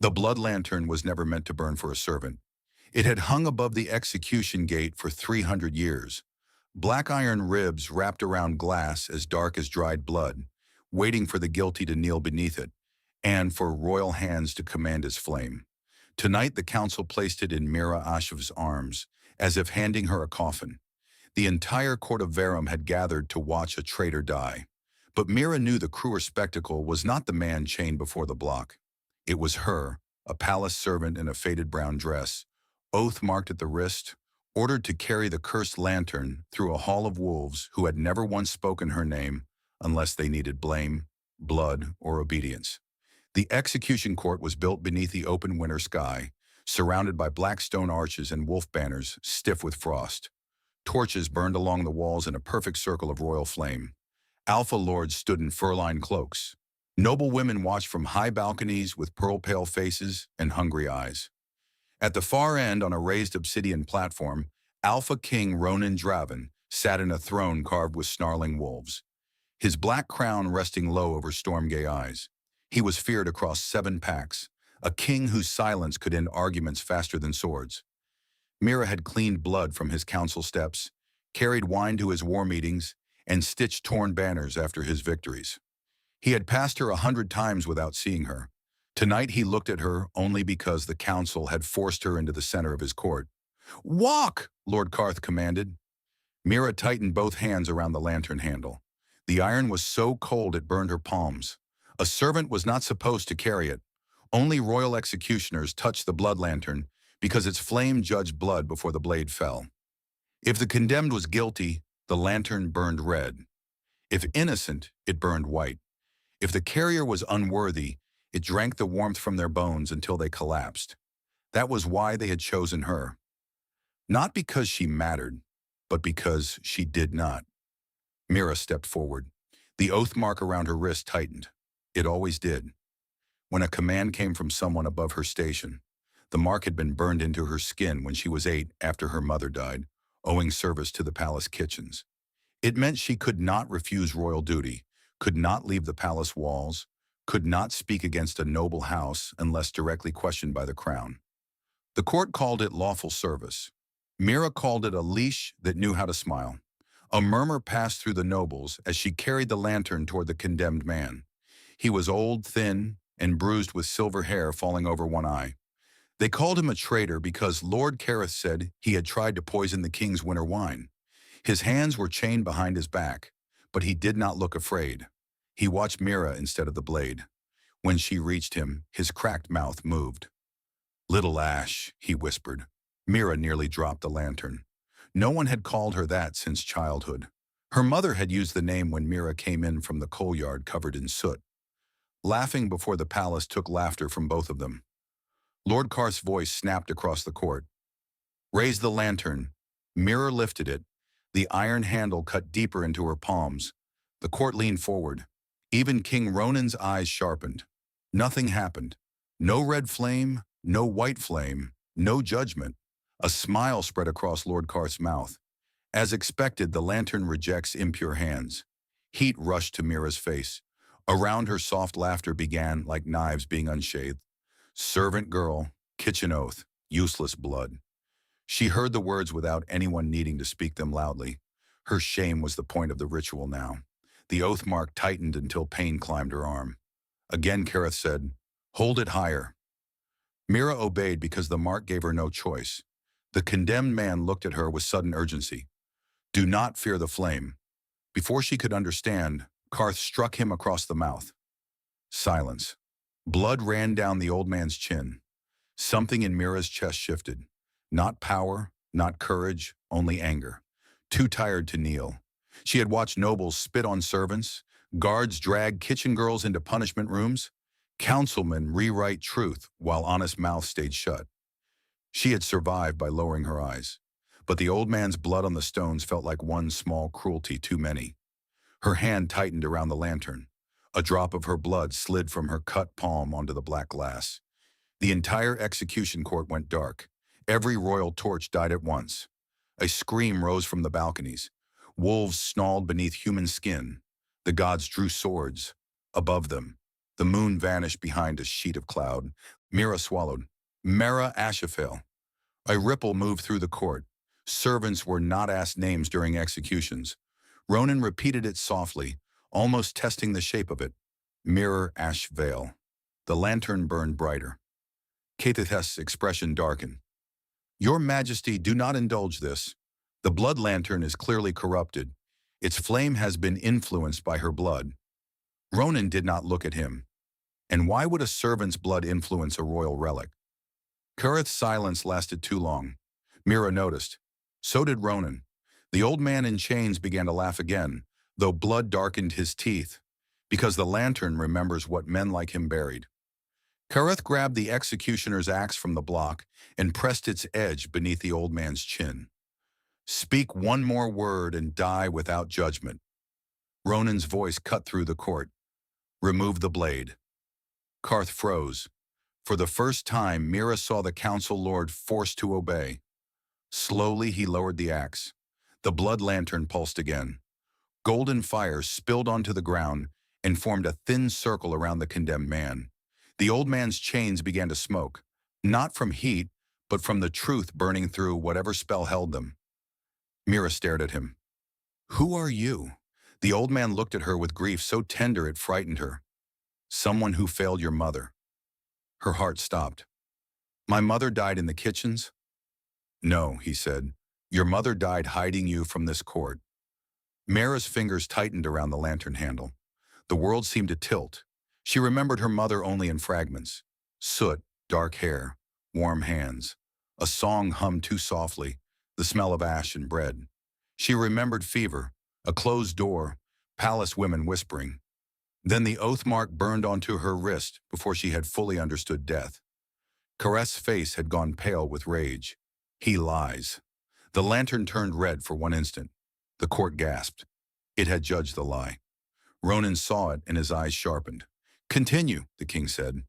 The blood lantern was never meant to burn for a servant. It had hung above the execution gate for 300 years. Black iron ribs wrapped around glass as dark as dried blood, waiting for the guilty to kneel beneath it, and for royal hands to command its flame. Tonight the council placed it in Mira Ashev's arms, as if handing her a coffin. The entire court of Verum had gathered to watch a traitor die. But Mira knew the cruel spectacle was not the man chained before the block. It was her, a palace servant in a faded brown dress, oath marked at the wrist, ordered to carry the cursed lantern through a hall of wolves who had never once spoken her name unless they needed blame, blood, or obedience. The execution court was built beneath the open winter sky, surrounded by black stone arches and wolf banners stiff with frost. Torches burned along the walls in a perfect circle of royal flame. Alpha lords stood in fur-lined cloaks. Noble women watched from high balconies with pearl-pale faces and hungry eyes. At the far end, on a raised obsidian platform, Alpha King Ronan Draven sat in a throne carved with snarling wolves, his black crown resting low over storm-gay eyes. He was feared across 7 packs, a king whose silence could end arguments faster than swords. Mira had cleaned blood from his council steps, carried wine to his war meetings, and stitched torn banners after his victories. He had passed her 100 times without seeing her. Tonight he looked at her only because the council had forced her into the center of his court. "Walk!" Lord Karth commanded. Mira tightened both hands around the lantern handle. The iron was so cold it burned her palms. A servant was not supposed to carry it. Only royal executioners touched the blood lantern because its flame judged blood before the blade fell. If the condemned was guilty, the lantern burned red. If innocent, it burned white. If the carrier was unworthy, it drank the warmth from their bones until they collapsed. That was why they had chosen her. Not because she mattered, but because she did not. Mira stepped forward. The oath mark around her wrist tightened. It always did. When a command came from someone above her station, the mark had been burned into her skin when she was 8 after her mother died, owing service to the palace kitchens. It meant she could not refuse royal duty, could not leave the palace walls, could not speak against a noble house unless directly questioned by the crown. The court called it lawful service. Mira called it a leash that knew how to smile. A murmur passed through the nobles as she carried the lantern toward the condemned man. He was old, thin, and bruised with silver hair falling over one eye. They called him a traitor because Lord Kareth said he had tried to poison the king's winter wine. His hands were chained behind his back, but he did not look afraid. He watched Mira instead of the blade. When she reached him, his cracked mouth moved. "Little Ash," he whispered. Mira nearly dropped the lantern. No one had called her that since childhood. Her mother had used the name when Mira came in from the coal yard covered in soot. Laughing before the palace took laughter from both of them. Lord Karth's voice snapped across the court. "Raise the lantern." Mira lifted it. The iron handle cut deeper into her palms. The court leaned forward. Even King Ronan's eyes sharpened. Nothing happened. No red flame, no white flame, no judgment. A smile spread across Lord Karth's mouth. As expected, the lantern rejects impure hands. Heat rushed to Mira's face. Around her, soft laughter began like knives being unsheathed. "Servant girl, kitchen oath, useless blood." She heard the words without anyone needing to speak them loudly. Her shame was the point of the ritual now. The oath mark tightened until pain climbed her arm. Again Kareth said, "Hold it higher." Mira obeyed because the mark gave her no choice. The condemned man looked at her with sudden urgency. "Do not fear the flame." Before she could understand, Karth struck him across the mouth. Silence. Blood ran down the old man's chin. Something in Mira's chest shifted. Not power, not courage, only anger. Too tired to kneel. She had watched nobles spit on servants, guards drag kitchen girls into punishment rooms, councilmen rewrite truth while honest mouths stayed shut. She had survived by lowering her eyes. But the old man's blood on the stones felt like one small cruelty too many. Her hand tightened around the lantern. A drop of her blood slid from her cut palm onto the black glass. The entire execution court went dark. Every royal torch died at once. A scream rose from the balconies. Wolves snarled beneath human skin. The gods drew swords. Above them, the moon vanished behind a sheet of cloud. Mira swallowed. Mera Ashafel. A ripple moved through the court. Servants were not asked names during executions. Ronan repeated it softly, almost testing the shape of it. Mirror Ash Vale. The lantern burned brighter. Kathith's expression darkened. Your Majesty, do not indulge this. The blood lantern is clearly corrupted. Its flame has been influenced by her blood. Ronan did not look at him. And why would a servant's blood influence a royal relic? Kareth's silence lasted too long. Mira noticed. So did Ronan. The old man in chains began to laugh again, though blood darkened his teeth, because the lantern remembers what men like him buried. Kareth grabbed the executioner's axe from the block and pressed its edge beneath the old man's chin. Speak one more word and die without judgment. Ronan's voice cut through the court. Remove the blade. Karth froze. For the first time, Mira saw the council lord forced to obey. Slowly, he lowered the axe. The blood lantern pulsed again. Golden fire spilled onto the ground and formed a thin circle around the condemned man. The old man's chains began to smoke, not from heat, but from the truth burning through whatever spell held them. Mira stared at him. Who are you? The old man looked at her with grief so tender it frightened her. Someone who failed your mother. Her heart stopped. My mother died in the kitchens? No, he said. Your mother died hiding you from this court. Mira's fingers tightened around the lantern handle. The world seemed to tilt. She remembered her mother only in fragments. Soot, dark hair, warm hands. A song hummed too softly, the smell of ash and bread. She remembered fever, a closed door, palace women whispering. Then the oath mark burned onto her wrist before she had fully understood death. Kareth's face had gone pale with rage. He lies. The lantern turned red for one instant. The court gasped. It had judged the lie. Ronan saw it and his eyes sharpened. Continue, the king said.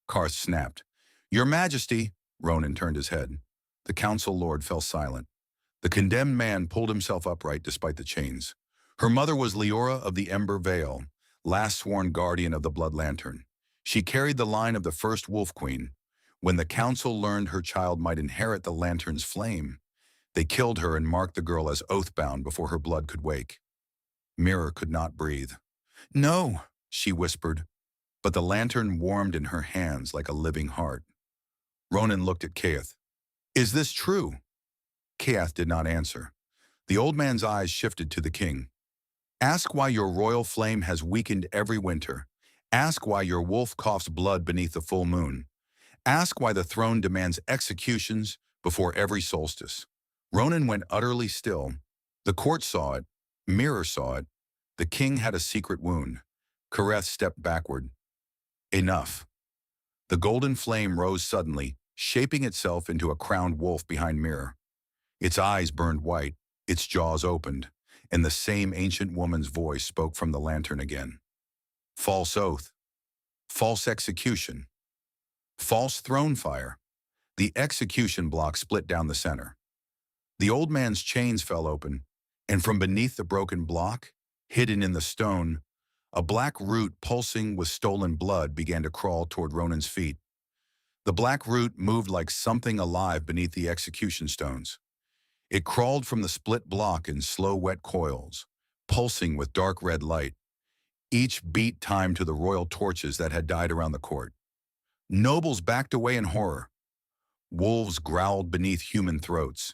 Karth snapped. Your Majesty, Ronan turned his head. The council lord fell silent. The condemned man pulled himself upright despite the chains. Her mother was Leora of the Ember Vale, last sworn guardian of the Blood Lantern. She carried the line of the first Wolf Queen. When the council learned her child might inherit the lantern's flame, they killed her and marked the girl as oath-bound before her blood could wake. Mira could not breathe. No, she whispered, but the lantern warmed in her hands like a living heart. Ronan looked at Kaeth. Is this true? Kaeth did not answer. The old man's eyes shifted to the king. Ask why your royal flame has weakened every winter. Ask why your wolf coughs blood beneath the full moon. Ask why the throne demands executions before every solstice. Ronan went utterly still. The court saw it. Mira saw it. The king had a secret wound. Kareth stepped backward. Enough. The golden flame rose suddenly, shaping itself into a crowned wolf behind Mira. Its eyes burned white, its jaws opened, and the same ancient woman's voice spoke from the lantern again. False oath. False execution. False throne fire. The execution block split down the center. The old man's chains fell open, and from beneath the broken block, hidden in the stone, a black root pulsing with stolen blood began to crawl toward Ronan's feet. The black root moved like something alive beneath the execution stones. It crawled from the split block in slow, wet coils, pulsing with dark red light. Each beat timed to the royal torches that had died around the court. Nobles backed away in horror. Wolves growled beneath human throats.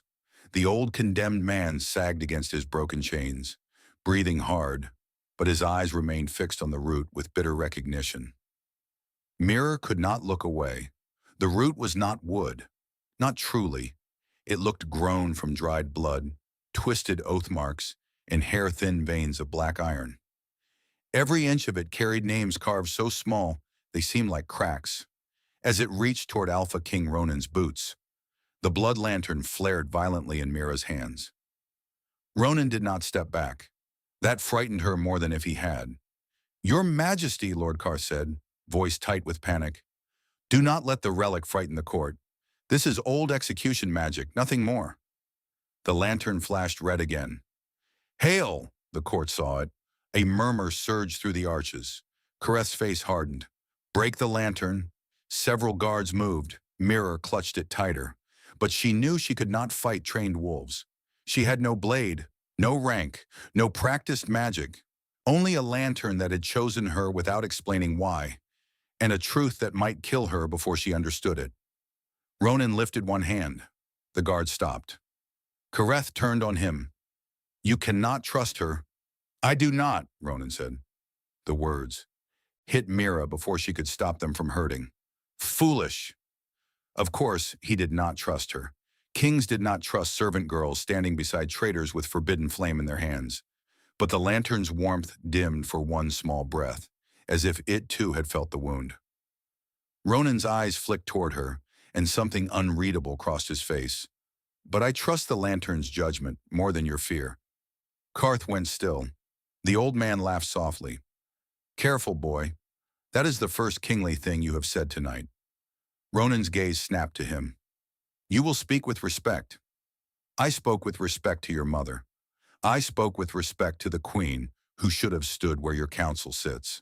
The old condemned man sagged against his broken chains, breathing hard, but his eyes remained fixed on the root with bitter recognition. Mira could not look away. The root was not wood, not truly. It looked grown from dried blood, twisted oath marks, and hair-thin veins of black iron. Every inch of it carried names carved so small they seemed like cracks. As it reached toward Alpha King Ronan's boots, the blood lantern flared violently in Mira's hands. Ronan did not step back. That frightened her more than if he had. Your Majesty, Lord Karth said, voice tight with panic. Do not let the relic frighten the court. This is old execution magic, nothing more. The lantern flashed red again. Hail! The court saw it. A murmur surged through the arches. Kareth's face hardened. Break the lantern. Several guards moved. Mira clutched it tighter. But she knew she could not fight trained wolves. She had no blade, no rank, no practiced magic. Only a lantern that had chosen her without explaining why, and a truth that might kill her before she understood it. Ronan lifted one hand. The guard stopped. Kareth turned on him. "You cannot trust her." "I do not," Ronan said. The words hit Mira before she could stop them from hurting. Foolish. Of course, he did not trust her. Kings did not trust servant girls standing beside traitors with forbidden flame in their hands. But the lantern's warmth dimmed for one small breath, as if it too had felt the wound. Ronan's eyes flicked toward her, and something unreadable crossed his face. "But I trust the lantern's judgment more than your fear." Karth went still. The old man laughed softly. "Careful, boy. That is the first kingly thing you have said tonight." Ronan's gaze snapped to him. "You will speak with respect." "I spoke with respect to your mother. I spoke with respect to the queen, who should have stood where your council sits.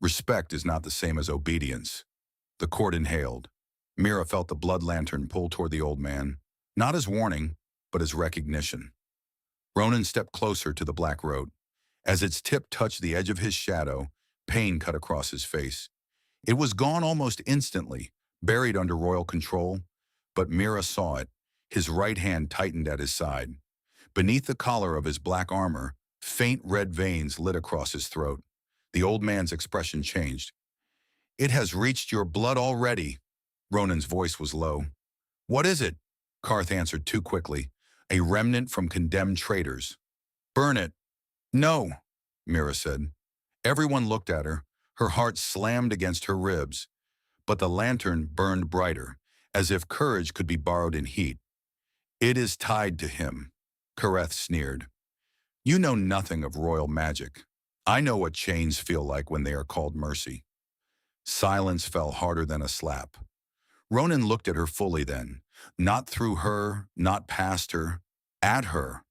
Respect is not the same as obedience." The court inhaled. Mira felt the blood lantern pull toward the old man, not as warning, but as recognition. Ronan stepped closer to the black rote. As its tip touched the edge of his shadow, pain cut across his face. It was gone almost instantly, buried under royal control, but Mira saw it. His right hand tightened at his side. Beneath the collar of his black armor, faint red veins lit across his throat. The old man's expression changed. "It has reached your blood already." Ronan's voice was low. "What is it?" Karth answered too quickly. "A remnant from condemned traitors." "Burn it." "No," Mira said. Everyone looked at her. Her heart slammed against her ribs. But the lantern burned brighter, as if courage could be borrowed in heat. "It is tied to him," Kareth sneered. "You know nothing of royal magic. I know what chains feel like when they are called mercy." Silence fell harder than a slap. Ronan looked at her fully then, not through her, not past her, at her.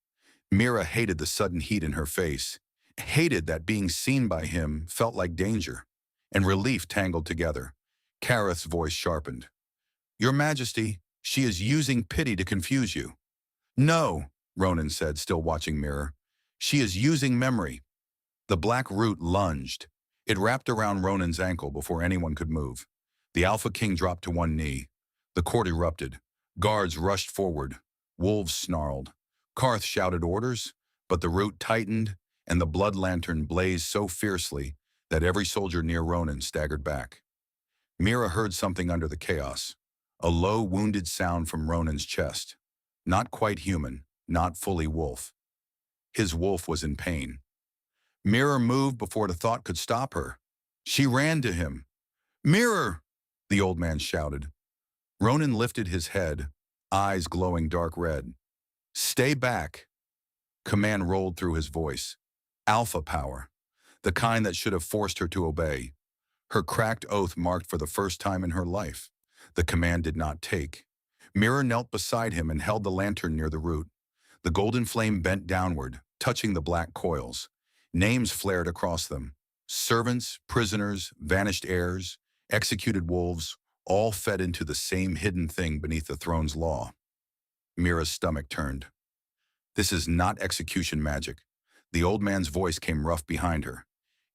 Mira hated the sudden heat in her face, hated that being seen by him felt like danger, and relief tangled together. Kareth's voice sharpened. "Your Majesty, she is using pity to confuse you." "No," Ronan said, still watching Mira. "She is using memory." The black root lunged. It wrapped around Ronan's ankle before anyone could move. The Alpha King dropped to one knee. The court erupted. Guards rushed forward. Wolves snarled. Karth shouted orders, but the root tightened, and the blood lantern blazed so fiercely that every soldier near Ronan staggered back. Mira heard something under the chaos. A low, wounded sound from Ronan's chest. Not quite human, not fully wolf. His wolf was in pain. Mira moved before the thought could stop her. She ran to him. "Mirror!" the old man shouted. Ronan lifted his head, eyes glowing dark red. "Stay back." Command rolled through his voice. Alpha power, the kind that should have forced her to obey. Her cracked oath marked for the first time in her life. The command did not take. Mira knelt beside him and held the lantern near the root. The golden flame bent downward, touching the black coils. Names flared across them. Servants, prisoners, vanished heirs, executed wolves, all fed into the same hidden thing beneath the throne's law. Mira's stomach turned. "This is not execution magic." The old man's voice came rough behind her.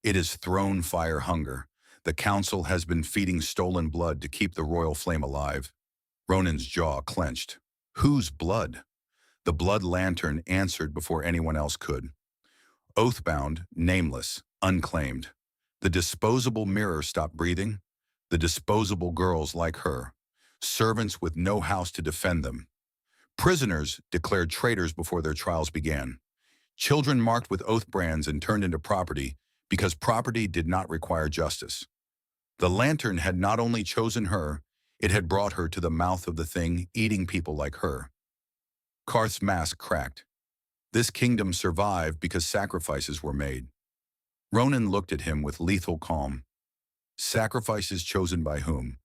"It is throne fire hunger. The council has been feeding stolen blood to keep the royal flame alive." Ronan's jaw clenched. Whose blood? The blood lantern answered before anyone else could. Oathbound, nameless, unclaimed. The disposable mirror stopped breathing. The disposable girls like her. Servants with no house to defend them. Prisoners declared traitors before their trials began. Children marked with oath brands and turned into property because property did not require justice. The lantern had not only chosen her, it had brought her to the mouth of the thing eating people like her. Karth's mask cracked. This kingdom survived because sacrifices were made. Ronan looked at him with lethal calm. Sacrifices chosen by whom?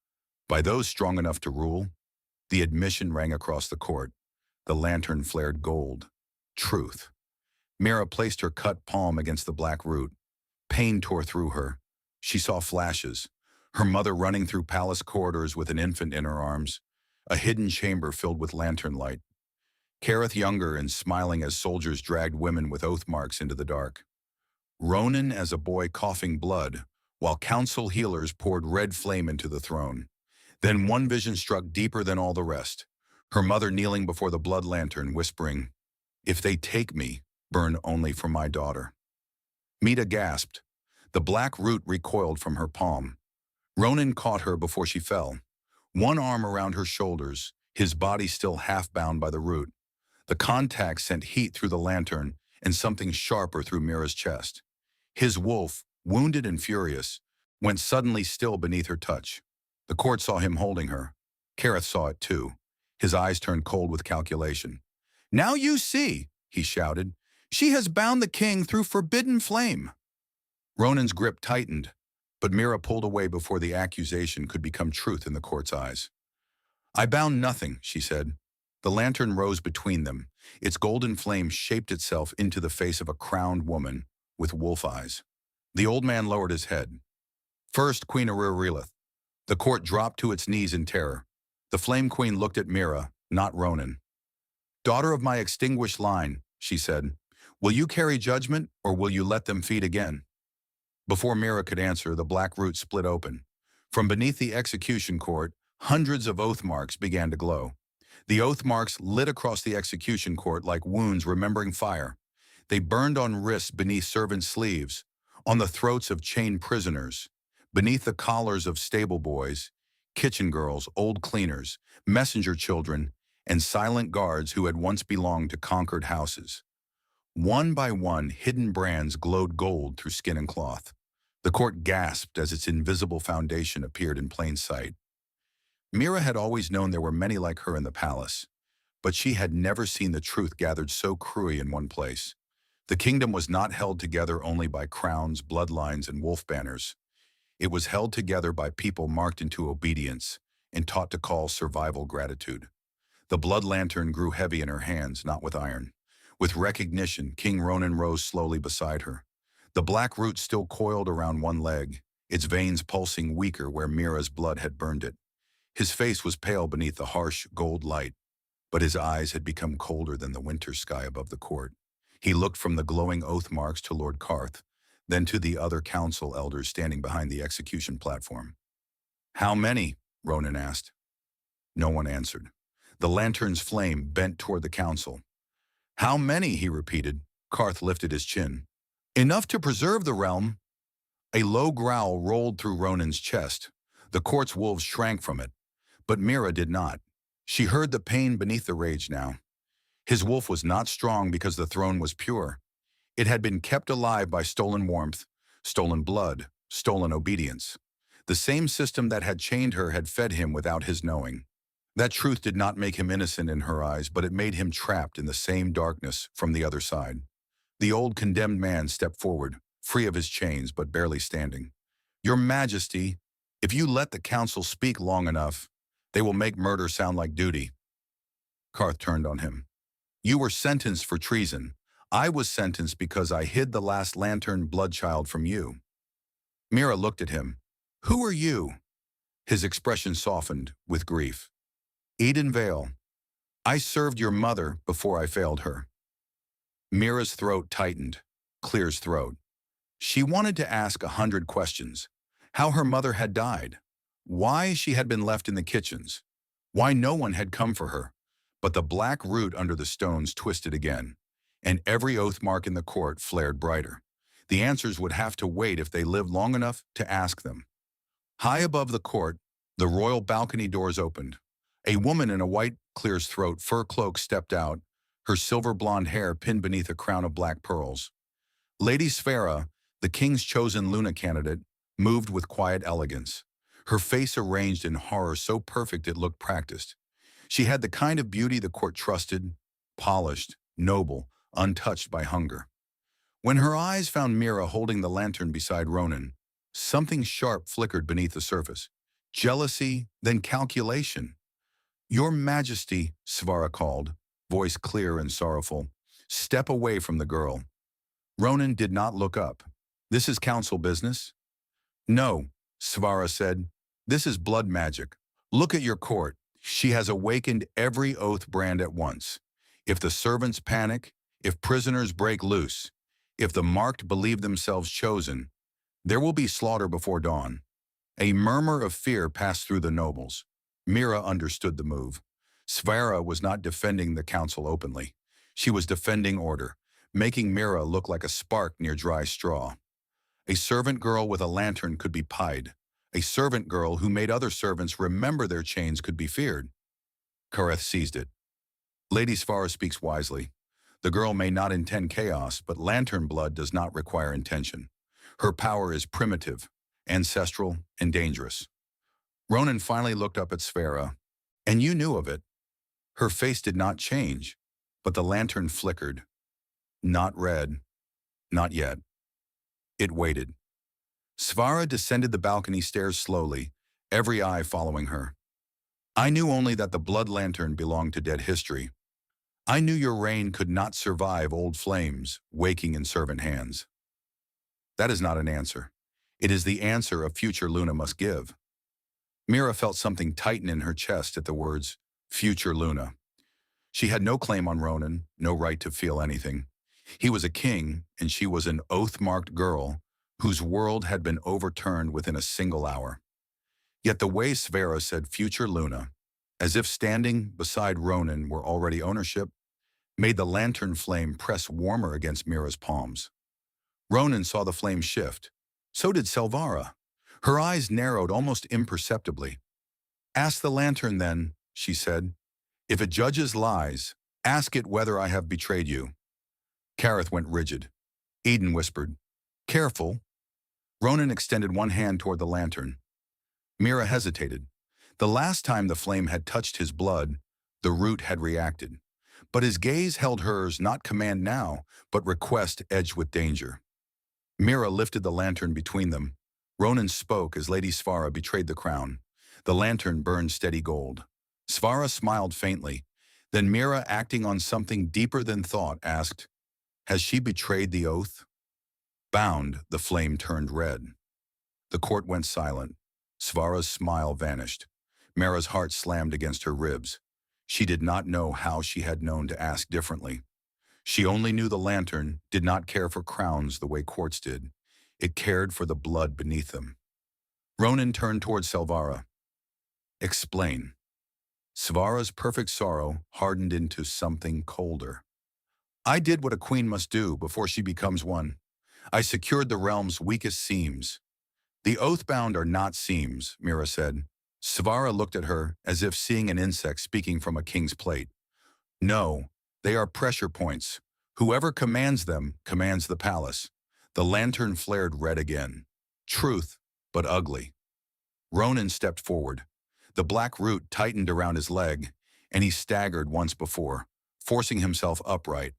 By those strong enough to rule? The admission rang across the court. The lantern flared gold. Truth. Mira placed her cut palm against the black root. Pain tore through her. She saw flashes. her mother running through palace corridors with an infant in her arms, a hidden chamber filled with lantern light. Kareth younger and smiling as soldiers dragged women with oath marks into the dark. Ronan as a boy coughing blood, while council healers poured red flame into the throne. Then one vision struck deeper than all the rest. Her mother kneeling before the blood lantern, whispering, "If they take me, burn only for my daughter." Mita gasped. The black root recoiled from her palm. Ronan caught her before she fell. One arm around her shoulders, his body still half bound by the root. The contact sent heat through the lantern and something sharper through Mira's chest. His wolf, wounded and furious, went suddenly still beneath her touch. The court saw him holding her. Kareth saw it too. His eyes turned cold with calculation. "Now you see," he shouted. "She has bound the king through forbidden flame." Ronan's grip tightened, but Mira pulled away before the accusation could become truth in the court's eyes. "I bound nothing," she said. The lantern rose between them. Its golden flame shaped itself into the face of a crowned woman with wolf eyes. The old man lowered his head. "First, Queen Arurilith." The court dropped to its knees in terror. The Flame Queen looked at Mira, not Ronan. "Daughter of my extinguished line," she said, "will you carry judgment or will you let them feed again?" Before Mira could answer, the black root split open. From beneath the execution court, hundreds of oath marks began to glow. The oath marks lit across the execution court like wounds remembering fire. They burned on wrists beneath servants' sleeves, on the throats of chained prisoners, beneath the collars of stable boys, kitchen girls, old cleaners, messenger children, and silent guards who had once belonged to conquered houses. One by one, hidden brands glowed gold through skin and cloth. The court gasped as its invisible foundation appeared in plain sight. Mira had always known there were many like her in the palace, but she had never seen the truth gathered so cruelly in one place. The kingdom was not held together only by crowns, bloodlines, and wolf banners. It was held together by people marked into obedience and taught to call survival gratitude. The blood lantern grew heavy in her hands, not with iron. With recognition, King Ronan rose slowly beside her. The black root still coiled around one leg, its veins pulsing weaker where Mira's blood had burned it. His face was pale beneath the harsh gold light, but his eyes had become colder than the winter sky above the court. He looked from the glowing oath marks to Lord Karth, then to the other council elders standing behind the execution platform. "How many?" Ronan asked. No one answered. The lantern's flame bent toward the council. "How many?" he repeated. Karth lifted his chin. "Enough to preserve the realm." A low growl rolled through Ronan's chest. The court's wolves shrank from it, but Mira did not. She heard the pain beneath the rage now. His wolf was not strong because the throne was pure. It had been kept alive by stolen warmth, stolen blood, stolen obedience. The same system that had chained her had fed him without his knowing. That truth did not make him innocent in her eyes, but it made him trapped in the same darkness from the other side. The old condemned man stepped forward, free of his chains but barely standing. "Your Majesty, if you let the council speak long enough, they will make murder sound like duty." Karth turned on him. "You were sentenced for treason. I was sentenced because I hid the last lantern bloodchild from you." Mira looked at him. "Who are you?" His expression softened with grief. "Eden Vale. I served your mother before I failed her." Mira's throat tightened, Clear's throat. She wanted to ask 100 questions. How her mother had died. Why she had been left in the kitchens. Why no one had come for her. But the black root under the stones twisted again, and every oath mark in the court flared brighter. The answers would have to wait if they lived long enough to ask them. High above the court, the royal balcony doors opened. A woman in a white Clear's throat fur cloak stepped out, her silver blonde hair pinned beneath a crown of black pearls. Lady Sphera, the king's chosen Luna candidate, moved with quiet elegance, her face arranged in horror so perfect it looked practiced. She had the kind of beauty the court trusted, polished, noble, untouched by hunger. When her eyes found Mira holding the lantern beside Ronan, something sharp flickered beneath the surface. Jealousy, then calculation. "Your Majesty," Svara called, voice clear and sorrowful. "Step away from the girl." Ronan did not look up. "This is council business?" "No," Svara said. This is blood magic. Look at your court. She has awakened every oath brand at once. If the servants panic, if prisoners break loose, if the marked believe themselves chosen, there will be slaughter before dawn. A murmur of fear passed through the nobles. Mira understood the move. Svara was not defending the council openly. She was defending order, making Mira look like a spark near dry straw. A servant girl with a lantern could be pied. A servant girl who made other servants remember their chains could be feared. Kareth seized it. Lady Svara speaks wisely. The girl may not intend chaos, but lantern blood does not require intention. Her power is primitive, ancestral, and dangerous. Ronan finally looked up at Svara. And you knew of it. Her face did not change, but the lantern flickered. Not red. Not yet. It waited. Svara descended the balcony stairs slowly, every eye following her. I knew only that the blood lantern belonged to dead history. I knew your reign could not survive old flames, waking in servant hands. That is not an answer. It is the answer a future Luna must give. Mira felt something tighten in her chest at the words, future Luna. She had no claim on Ronan, no right to feel anything. He was a king, and she was an oath-marked girl whose world had been overturned within a single hour. Yet the way Svara said future Luna, as if standing beside Ronan were already ownership, made the lantern flame press warmer against Mira's palms. Ronan saw the flame shift. So did Selvara. Her eyes narrowed almost imperceptibly. Ask the lantern then, she said. If it judges lies, ask it whether I have betrayed you. Kareth went rigid. Eden whispered, Careful. Ronan extended one hand toward the lantern. Mira hesitated. The last time the flame had touched his blood, the root had reacted. But his gaze held hers, not command now, but request edged with danger. Mira lifted the lantern between them. Ronan spoke as Lady Svara betrayed the crown. The lantern burned steady gold. Svara smiled faintly. Then Mira, acting on something deeper than thought, asked, Has she betrayed the oath? Bound, the flame turned red. The court went silent. Svara's smile vanished. Mira's heart slammed against her ribs. She did not know how she had known to ask differently. She only knew the lantern did not care for crowns the way courts did. It cared for the blood beneath them. Ronan turned toward Selvara. Explain. Svara's perfect sorrow hardened into something colder. I did what a queen must do before she becomes one. I secured the realm's weakest seams. The oath-bound are not seams, Mira said. Svara looked at her as if seeing an insect speaking from a king's plate. No, they are pressure points. Whoever commands them commands the palace. The lantern flared red again. Truth, but ugly. Ronan stepped forward. The black root tightened around his leg, and he staggered once before, forcing himself upright.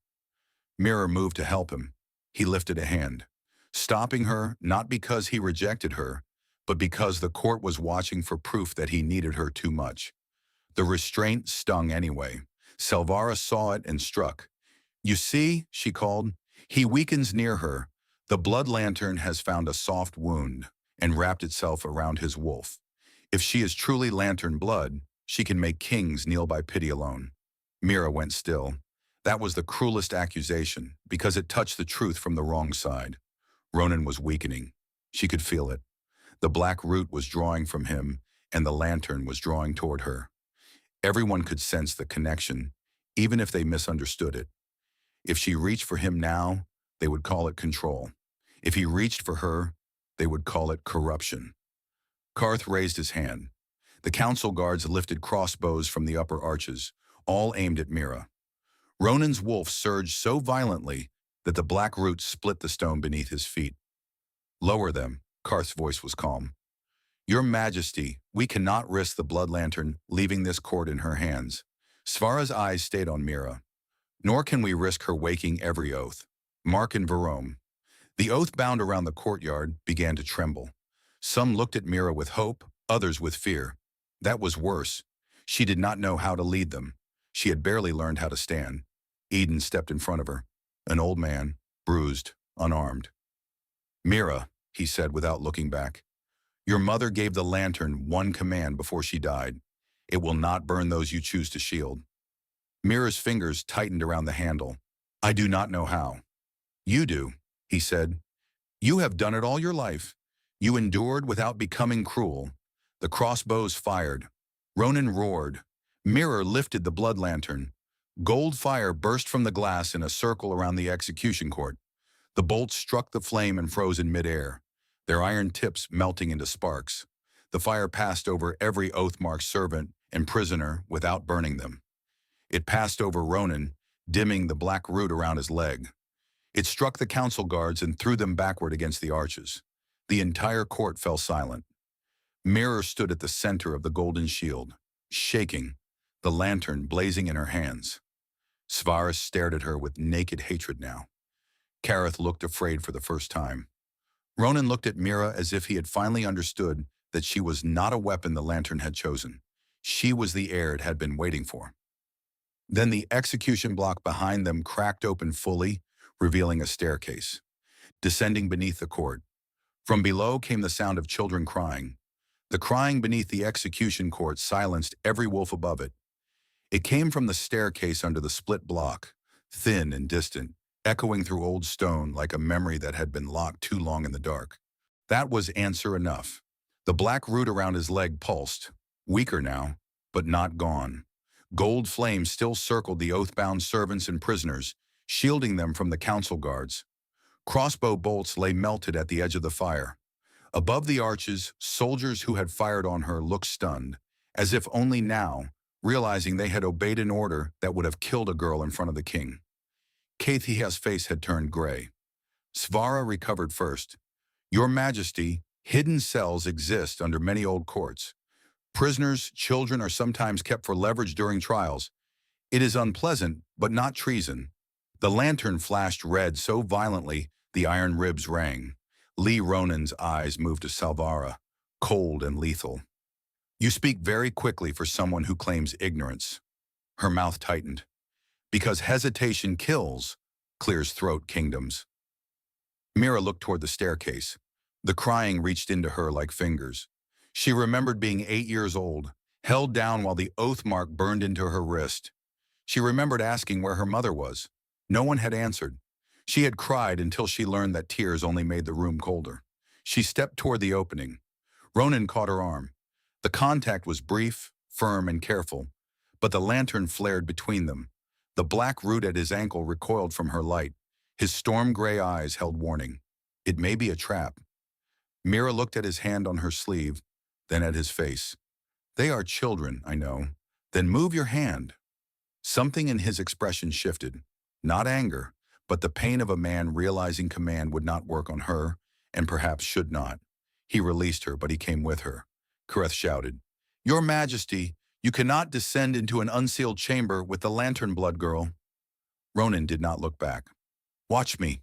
Mira moved to help him. He lifted a hand, stopping her not because he rejected her, but because the court was watching for proof that he needed her too much. The restraint stung anyway. Selvara saw it and struck. You see, she called, he weakens near her. The blood lantern has found a soft wound and wrapped itself around his wolf. If she is truly lantern blood, she can make kings kneel by pity alone. Mira went still. That was the cruelest accusation, because it touched the truth from the wrong side. Ronan was weakening. She could feel it. The black root was drawing from him, and the lantern was drawing toward her. Everyone could sense the connection, even if they misunderstood it. If she reached for him now, they would call it control. If he reached for her, they would call it corruption. Karth raised his hand. The council guards lifted crossbows from the upper arches, all aimed at Mira. Ronan's wolf surged so violently that the black root split the stone beneath his feet. Lower them, Karth's voice was calm. Your Majesty, we cannot risk the blood lantern leaving this court in her hands. Svara's eyes stayed on Mira. Nor can we risk her waking every oath. Mark and Verome. The oath bound around the courtyard began to tremble. Some looked at Mira with hope, others with fear. That was worse. She did not know how to lead them. She had barely learned how to stand. Eden stepped in front of her. An old man, bruised, unarmed. Mira, he said without looking back, Your mother gave the lantern one command before she died. It will not burn those you choose to shield. Mira's fingers tightened around the handle. I do not know how. You do, he said. You have done it all your life. You endured without becoming cruel. The crossbows fired. Ronan roared. Mira lifted the blood lantern. Gold fire burst from the glass in a circle around the execution court. The bolts struck the flame and froze in midair, their iron tips melting into sparks. The fire passed over every oath-marked servant and prisoner without burning them. It passed over Ronan, dimming the black root around his leg. It struck the council guards and threw them backward against the arches. The entire court fell silent. Mira stood at the center of the golden shield, shaking, the lantern blazing in her hands. Svaris stared at her with naked hatred now. Kareth looked afraid for the first time. Ronan looked at Mira as if he had finally understood that she was not a weapon the lantern had chosen. She was the heir it had been waiting for. Then the execution block behind them cracked open fully, revealing a staircase. Descending beneath the court. From below came the sound of children crying. The crying beneath the execution court silenced every wolf above it. It came from the staircase under the split block, thin and distant, echoing through old stone like a memory that had been locked too long in the dark. That was answer enough. The black root around his leg pulsed, weaker now, but not gone. Gold flames still circled the oath-bound servants and prisoners, shielding them from the council guards. Crossbow bolts lay melted at the edge of the fire. Above the arches, soldiers who had fired on her looked stunned, as if only now, realizing they had obeyed an order that would have killed a girl in front of the king. Kathia's face had turned gray. Svara recovered first. Your Majesty, hidden cells exist under many old courts. Prisoners, children are sometimes kept for leverage during trials. It is unpleasant, but not treason. The lantern flashed red so violently the iron ribs rang. Lee Ronan's eyes moved to Salvara, cold and lethal. You speak very quickly for someone who claims ignorance. Her mouth tightened. Because hesitation kills, clears throat kingdoms. Mira looked toward the staircase. The crying reached into her like fingers. She remembered being 8 years old, held down while the oath mark burned into her wrist. She remembered asking where her mother was. No one had answered. She had cried until she learned that tears only made the room colder. She stepped toward the opening. Ronan caught her arm. The contact was brief, firm, and careful, but the lantern flared between them. The black root at his ankle recoiled from her light. His storm-gray eyes held warning. It may be a trap. Mira looked at his hand on her sleeve, then at his face. They are children, I know. Then move your hand. Something in his expression shifted. Not anger, but the pain of a man realizing command would not work on her, and perhaps should not. He released her, but he came with her. Kareth shouted, Your Majesty, you cannot descend into an unsealed chamber with the lantern blood girl. Ronan did not look back. Watch me.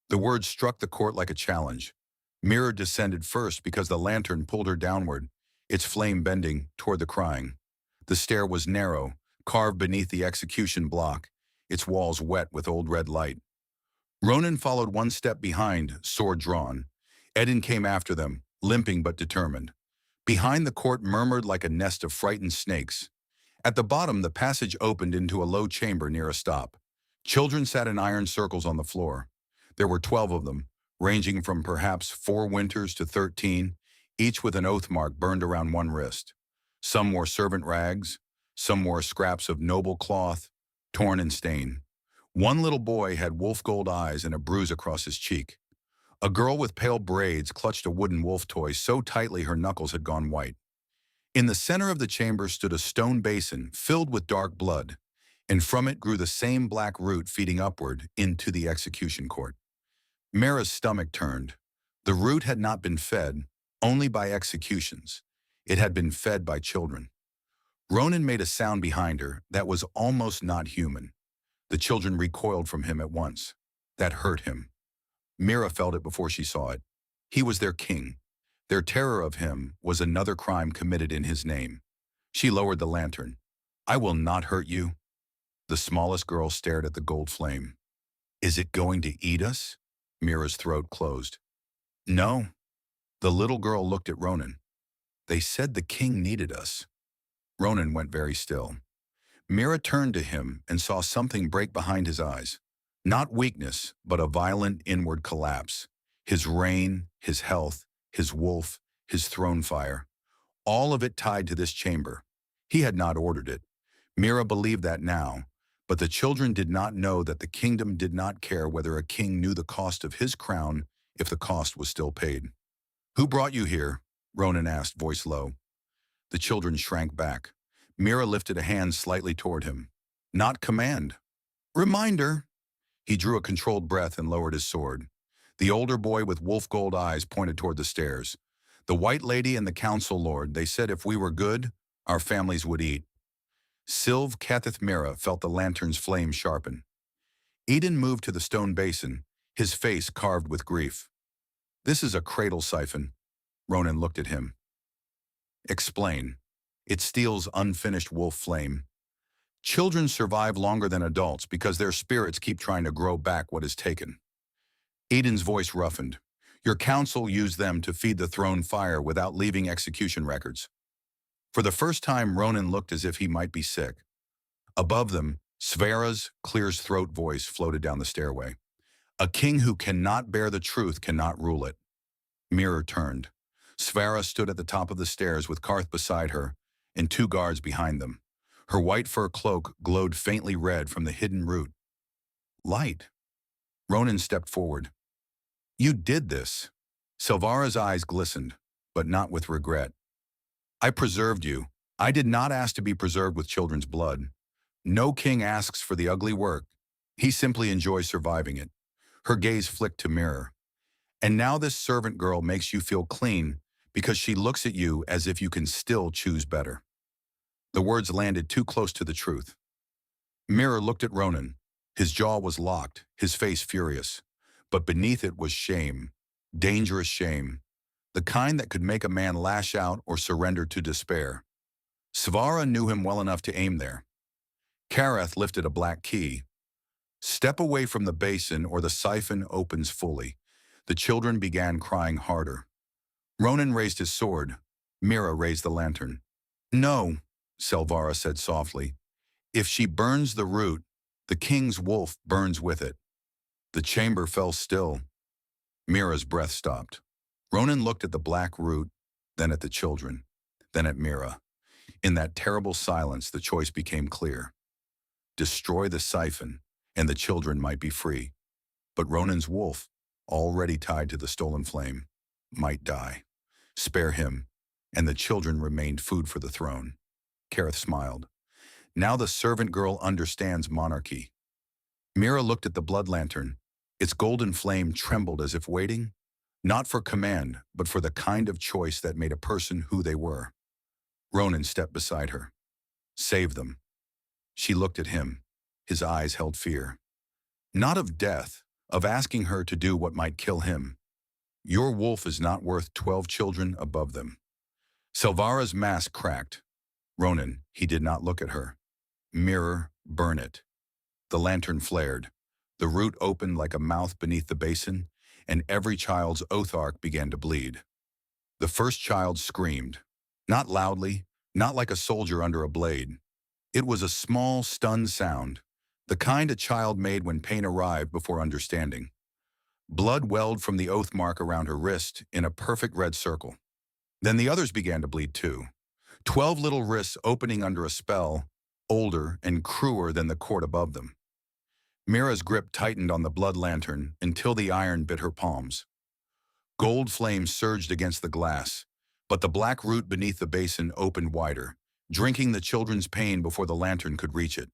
The words struck the court like a challenge. Mira descended first because the lantern pulled her downward, its flame bending toward the crying. The stair was narrow, carved beneath the execution block, its walls wet with old red light. Ronan followed one step behind, sword drawn. Eden came after them, limping but determined. Behind the court murmured like a nest of frightened snakes. At the bottom, the passage opened into a low chamber near a stop. Children sat in iron circles on the floor. There were 12 of them, ranging from perhaps 4 winters to 13, each with an oath mark burned around one wrist. Some wore servant rags, some wore scraps of noble cloth, torn and stained. One little boy had wolf gold eyes and a bruise across his cheek. A girl with pale braids clutched a wooden wolf toy so tightly her knuckles had gone white. In the center of the chamber stood a stone basin filled with dark blood, and from it grew the same black root feeding upward into the execution court. Mira's stomach turned. The root had not been fed, only by executions. It had been fed by children. Ronan made a sound behind her that was almost not human. The children recoiled from him at once. That hurt him. Mira felt it before she saw it. He was their king. Their terror of him was another crime committed in his name. She lowered the lantern. I will not hurt you. The smallest girl stared at the gold flame. Is it going to eat us? Mira's throat closed. No. The little girl looked at Ronan. They said the king needed us. Ronan went very still. Mira turned to him and saw something break behind his eyes. Not weakness, but a violent inward collapse. His reign, his health, his wolf, his throne fire. All of it tied to this chamber. He had not ordered it. Mira believed that now, but the children did not know that the kingdom did not care whether a king knew the cost of his crown if the cost was still paid. "Who brought you here?" Ronan asked, voice low. The children shrank back. Mira lifted a hand slightly toward him. "Not command. Reminder." He drew a controlled breath and lowered his sword. The older boy with wolf gold eyes pointed toward the stairs. "The white lady and the council lord, they said if we were good, our families would eat." Sylve Ketheth Mira felt the lantern's flame sharpen. Eden moved to the stone basin, his face carved with grief. "This is a cradle siphon." Ronan looked at him. "Explain." "It steals unfinished wolf flame. Children survive longer than adults because their spirits keep trying to grow back what is taken." Eden's voice roughened. "Your council used them to feed the throne fire without leaving execution records." For the first time, Ronan looked as if he might be sick. Above them, Svera's clear-throat voice floated down the stairway. "A king who cannot bear the truth cannot rule it." Mirror turned. Svera stood at the top of the stairs with Karth beside her and two guards behind them. Her white fur cloak glowed faintly red from the hidden root. "Light." Ronan stepped forward. "You did this." Silvara's eyes glistened, but not with regret. "I preserved you. I did not ask to be preserved with children's blood. No king asks for the ugly work. He simply enjoys surviving it." Her gaze flicked to Mirror. "And now this servant girl makes you feel clean because she looks at you as if you can still choose better." The words landed too close to the truth. Mirror looked at Ronan. His jaw was locked, his face furious. But beneath it was shame. Dangerous shame. The kind that could make a man lash out or surrender to despair. Svara knew him well enough to aim there. Kareth lifted a black key. "Step away from the basin or the siphon opens fully." The children began crying harder. Ronan raised his sword. Mira raised the lantern. "No," Silvara said softly. "If she burns the root, the king's wolf burns with it." The chamber fell still. Mira's breath stopped. Ronan looked at the black root, then at the children, then at Mira. In that terrible silence, the choice became clear. Destroy the siphon, and the children might be free. But Ronan's wolf, already tied to the stolen flame, might die. Spare him, and the children remained food for the throne. Kareth smiled. Now the servant girl understands monarchy. Mira looked at the blood lantern. Its golden flame trembled as if waiting, not for command, but for the kind of choice that made a person who they were. Ronan stepped beside her. "Save them." She looked at him. His eyes held fear. Not of death, of asking her to do what might kill him. "Your wolf is not worth 12 children above them." Silvara's mask cracked. Ronan, he did not look at her. "Mirror, burn it." The lantern flared. The root opened like a mouth beneath the basin, and every child's oath arc began to bleed. The first child screamed. Not loudly, not like a soldier under a blade. It was a small, stunned sound, the kind a child made when pain arrived before understanding. Blood welled from the oath mark around her wrist in a perfect red circle. Then the others began to bleed too. 12 little wrists opening under a spell, older and crueler than the court above them. Mira's grip tightened on the blood lantern until the iron bit her palms. Gold flame surged against the glass, but the black root beneath the basin opened wider, drinking the children's pain before the lantern could reach it.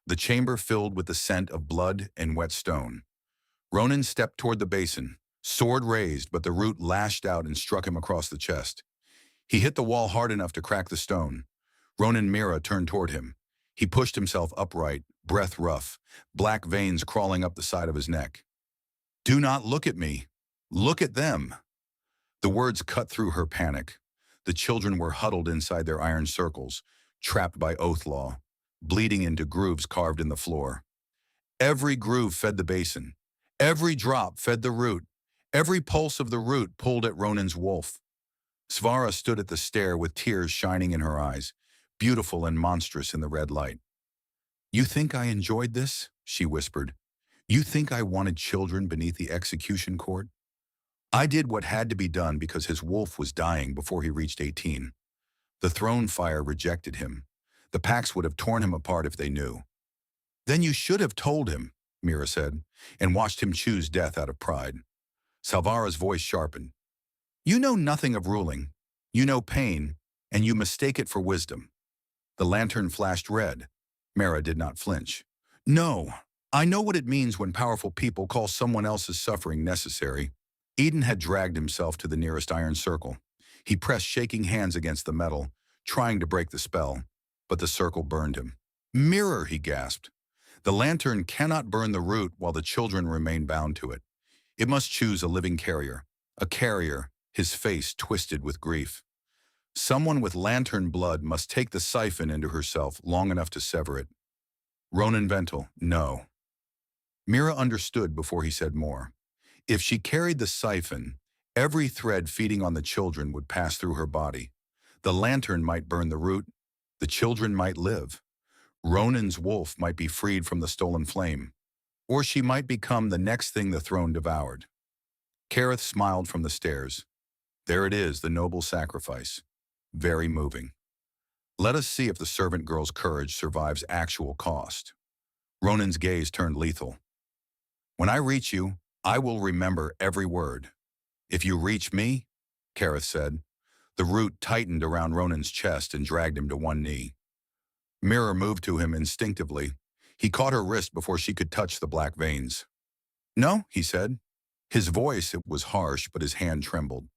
The chamber filled with the scent of blood and wet stone. Ronan stepped toward the basin, sword raised, but the root lashed out and struck him across the chest. He hit the wall hard enough to crack the stone. Ronan Mira turned toward him. He pushed himself upright, breath rough, black veins crawling up the side of his neck. "Do not look at me. Look at them." The words cut through her panic. The children were huddled inside their iron circles, trapped by oath law, bleeding into grooves carved in the floor. Every groove fed the basin. Every drop fed the root, Every pulse of the root pulled at Ronan's wolf. Svara stood at the stair with tears shining in her eyes, beautiful and monstrous in the red light. "You think I enjoyed this?" she whispered. "You think I wanted children beneath the execution cord? I did what had to be done because his wolf was dying before he reached 18. The throne fire rejected him. The Pax would have torn him apart if they knew." "Then you should have told him," Mira said, "and watched him choose death out of pride." Salvara's voice sharpened. "You know nothing of ruling. You know pain, and you mistake it for wisdom." The lantern flashed red. Mira did not flinch. "No, I know what it means when powerful people call someone else's suffering necessary." Eden had dragged himself to the nearest iron circle. He pressed shaking hands against the metal, trying to break the spell, but the circle burned him. "Mirror," he gasped. "The lantern cannot burn the root while the children remain bound to it. It must choose a living carrier. A carrier, his face twisted with grief. Someone with lantern blood must take the siphon into herself long enough to sever it." Ronan Vental, no. Mira understood before he said more. If she carried the siphon, every thread feeding on the children would pass through her body. The lantern might burn the root. The children might live. Ronan's wolf might be freed from the stolen flame. Or she might become the next thing the throne devoured. Kareth smiled from the stairs. There it is, the noble sacrifice. Very moving. Let us see if the servant girl's courage survives actual cost. Ronan's gaze turned lethal. When I reach you, I will remember every word. If you reach me, Kareth said. The root tightened around Ronan's chest and dragged him to one knee. Mira moved to him instinctively. He caught her wrist before she could touch the black veins. No, he said. His voice, it was harsh, but his hand trembled.